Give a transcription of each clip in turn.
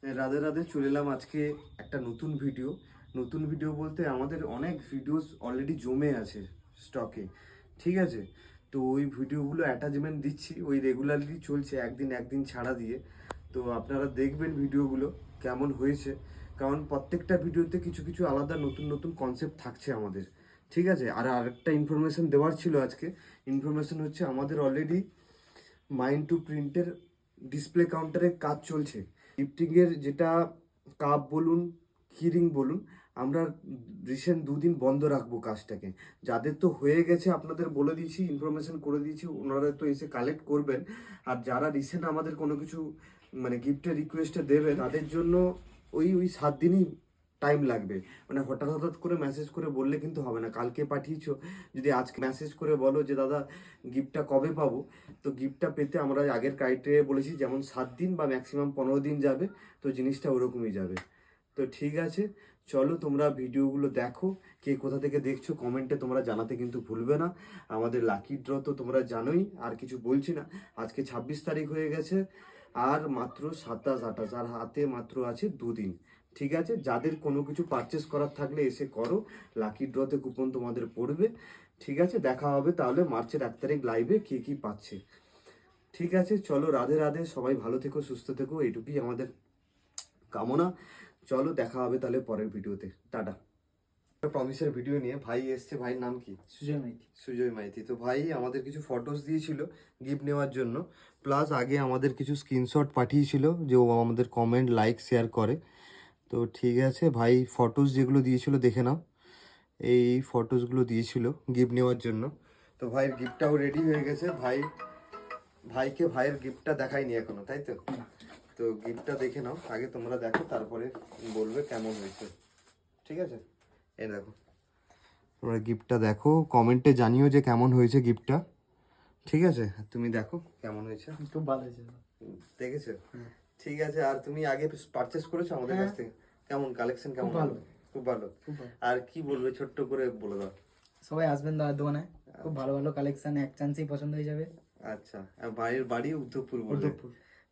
রাধে রাধে, চলে এলাম আজকে একটা নতুন ভিডিও বলতে আমাদের অনেক ভিডিওস অলরেডি জমে আছে স্টকে, ঠিক আছে। তো ওই ভিডিওগুলো অ্যাটাচমেন্ট দিচ্ছি, ওই রেগুলারলি চলছে, একদিন ছাড়া দিয়ে। তো আপনারা দেখবেন ভিডিওগুলো কেমন হয়েছে, কারণ প্রত্যেকটা ভিডিওতে কিছু কিছু আলাদা নতুন নতুন কনসেপ্ট থাকছে আমাদের, ঠিক আছে। আর আরেকটা ইনফরমেশন দেওয়ার ছিল আজকে। ইনফরমেশন হচ্ছে আমাদের অলরেডি মাইন্ড টু প্রিন্টের ডিসপ্লে কাউন্টারে কাজ চলছে। গিফটিংয়ের যেটা কাপ বলুন, কিরিং বলুন, আমরা রিসেন্ট 2 দিন বন্ধ রাখবো কাজটাকে। যাদের তো হয়ে গেছে আপনাদের বলে দিয়েছি, ইনফরমেশন করে দিয়েছি, ওনারা তো এসে কালেক্ট করবেন। আর যারা রিসেন্ট আমাদের কোনো কিছু মানে গিফটের রিকোয়েস্টে দেবে, তাদের জন্য ওই 7 দিনই টাইম লাগবে। মানে হঠাৎ করে মেসেজ করে বললে কিন্তু হবে না। কালকে পাঠিয়েছো, যদি আজকে মেসেজ করে বলো যে দাদা গিফটটা কবে পাবো, তো গিফটটা পেতে আমরা আগের ক্রাইটেরিয়া বলেছি, যেমন 7 দিন বা ম্যাক্সিমাম 15 দিন যাবে। তো জিনিসটা ওরকমই যাবে। তো ঠিক আছে, চলো তোমরা ভিডিওগুলো দেখো। কে কোথা থেকে দেখছো কমেন্টে তোমরা জানাতে কিন্তু ভুলবে না। আমাদের লাকি ড্র তো তোমরা জানোই, আর কিছু বলছি না। আজকে 26 তারিখ হয়ে গেছে, আর মাত্র 27 28, আর হাতে মাত্র আছে 2 দিন। ঠিক আছে, যাদের কোনো কিছু পারচেস করার থাকলে এসে করো, লাকি ড্রতে কুপন তোমাদের পড়বে। ঠিক আছে, দেখা হবে তাহলে মার্চের 1 তারিখ লাইভে কে কি পাচ্ছে। ঠিক আছে, চলো রাধে রাধে, সবাই ভালো থেকো, সুস্থ থেকো, এইটুকুই আমাদের কামনা। চলো দেখা হবে তাহলে পরের ভিডিওতে, টাটা। প্রমিসের ভিডিও নিয়ে ভাই এসছে। ভাইয়ের নাম কি? সুজয় মাইতি। সুজয় মাইতি। তো ভাই আমাদের কিছু ফটোস দিয়েছিল গিফট নেওয়ার জন্য, প্লাস আগে আমাদের কিছু স্ক্রিনশট পাঠিয়েছিল যে ও আমাদের কমেন্ট লাইক শেয়ার করে। তো ঠিক আছে ভাই, ফটোস যেগুলো দিয়েছিল দেখে নাও। এই ফটোসগুলো দিয়েছিল গিফট নেওয়ার জন্য। তো ভাইয়ের গিফটটাও রেডি হয়ে গেছে। ভাইকে ভাইয়ের গিফটটা দেখাইনি এখনো, তাই তো? তো গিফটটা দেখে নাও আগে, তোমরা দেখো, তারপরে বলবে কেমন হয়েছে। ঠিক আছে, এই দেখো, তোমরা গিফটটা দেখো, কমেন্টে জানিও যে কেমন হয়েছে গিফটটা। ঠিক আছে, তুমি দেখো কেমন হয়েছে। খুব ভালো হয়েছে। দেখেছো? ঠিক আছে। আর তুমি আগে পারচেস করেছো আমাদের কাছ থেকে? কেমন কালেকশন, কেমন? ভালো। খুব ভালো। আর কি বলবে, ছোট্ট করে বলে দাও। সবাই আসবেন দাদার দোকানে, খুব ভালো ভালো কালেকশন, এক চান্সেই পছন্দ হয়ে যাবে। আচ্ছা, আর ভাইয়ের বাড়ি উদ্ধবপুর বললে?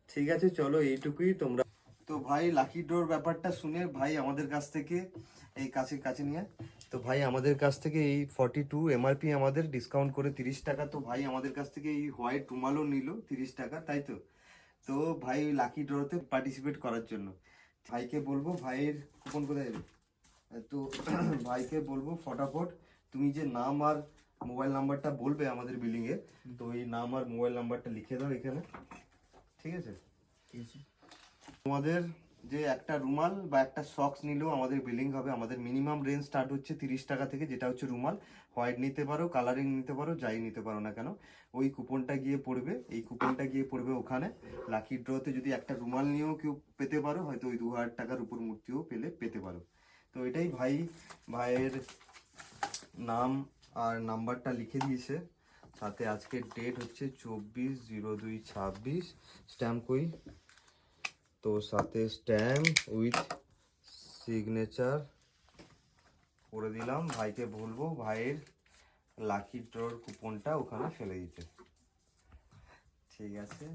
ঠিক আছে, চলো এইটুকুই। তোমরা তো ভাই লাকি ড্রর ব্যাপারটা শুনে ভাই আমাদের কাছ থেকে এই কাছে কাছে নিয়ে, তো ভাই আমাদের কাছ থেকে এই 42 এমআরপি আমাদের ডিসকাউন্ট করে 30 টাকা। তো ভাই আমাদের কাছ থেকে এই হোয়াইট রুমালও নিল 30 টাকা, তাই তো? তো ভাই ওই লাকি ড্রতে পার্টিসিপেট করার জন্য ভাইকে বলবো, ভাইয়ের কুপন কোথায় যাবে? তো ভাইকে বলবো ফটাফট তুমি যে নাম আর মোবাইল নাম্বারটা বলবে আমাদের বিলিং এ, তো এই নাম আর মোবাইল নাম্বারটা লিখে দাও এখানে। ঠিক আছে, ঠিক আছে। তোমাদের যে একটা রুমাল বা একটা সক্স নিলেও আমাদের বিলিং হবে। আমাদের মিনিমাম রেঞ্জ স্টার্ট হচ্ছে 30 টাকা থেকে, যেটা হচ্ছে রুমাল। হোয়াইট নিতে পারো, কালারিং নিতে পারো, যাই নিতে পারো না কেন। ওই কুপনটা গিয়ে পড়বে, এই কুপনটা গিয়ে পড়বে ওখানে। লাকি ড্রতে যদি একটা রুমাল নিয়েও কেউ পেতে পারো, হয়তো ওই 2000 টাকার উপর মূর্তিও পেতে পারো। তো এটাই ভাইয়ের নাম আর নাম্বারটা লিখে দিয়েছে, সাথে আজকের ডেট হচ্ছে 24/02/26। স্ট্যাম্প কই? তো সাথে স্ট্যাম্প উইথ সিগনেচার করে দিলাম। ভাইকে বলবো ভাইয়ের লাকি ড্রর কুপনটা ওখানে ফেলে দিতে। ঠিক আছে,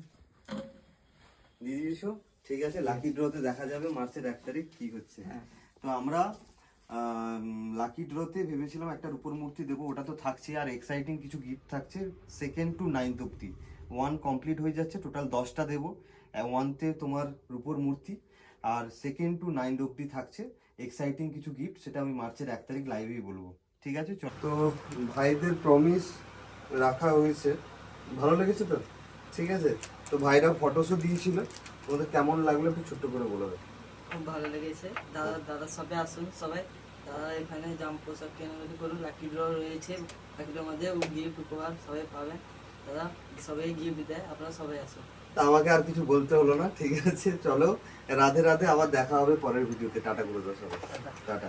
দিয়ে দিয়েছো? ঠিক আছে, লাকি ড্রতে দেখা যাবে মার্চের 1 তারিখ কি হচ্ছে। তো আমরা লাকি ড্রতে ভেবেছিলাম একটা রূপোর মূর্তি দেবো, ওটা তো থাকছে। আর এক্সাইটিং কিছু গিফট থাকছে 2nd to 9th অব্দি। 1 কমপ্লিট হয়ে যাচ্ছে, টোটাল 10টা দেবো। 1তে তোমার রূপোর মূর্তি, আর 2nd to 9th অব্দি থাকছে এক্সাইটিং কিছু গিফট, সেটা আমি মার্চের 1 তারিখ লাইভেই বলবো। ঠিক আছে, তো ভাইদের প্রমিস রাখা হয়েছে, ভালো লেগেছে তো? ঠিক আছে, তো ভাইরা ফটোসও দিয়েছিল, ওদের কেমন লাগলো একটু ছোট্ট করে বলে দেবে। খুব ভালো লেগেছে। দাদার সাথে আসুন সবাই। দাদা এখানে জাম পোশাক কেনাকাটি করুন। লাকি ড্র রয়েছে, লাকি ড্রর মধ্যে গিফট উপহার সবাই পাবেন। দাদা সবাই গিফট দেয়, আপনারা সবাই আসুন। তা আমাকে আর কিছু বলতে হলো না। ঠিক আছে, চলো রাধে রাধে, আবার দেখা হবে পরের ভিডিওতে। টাটা করে দাও সবাই, টাটা।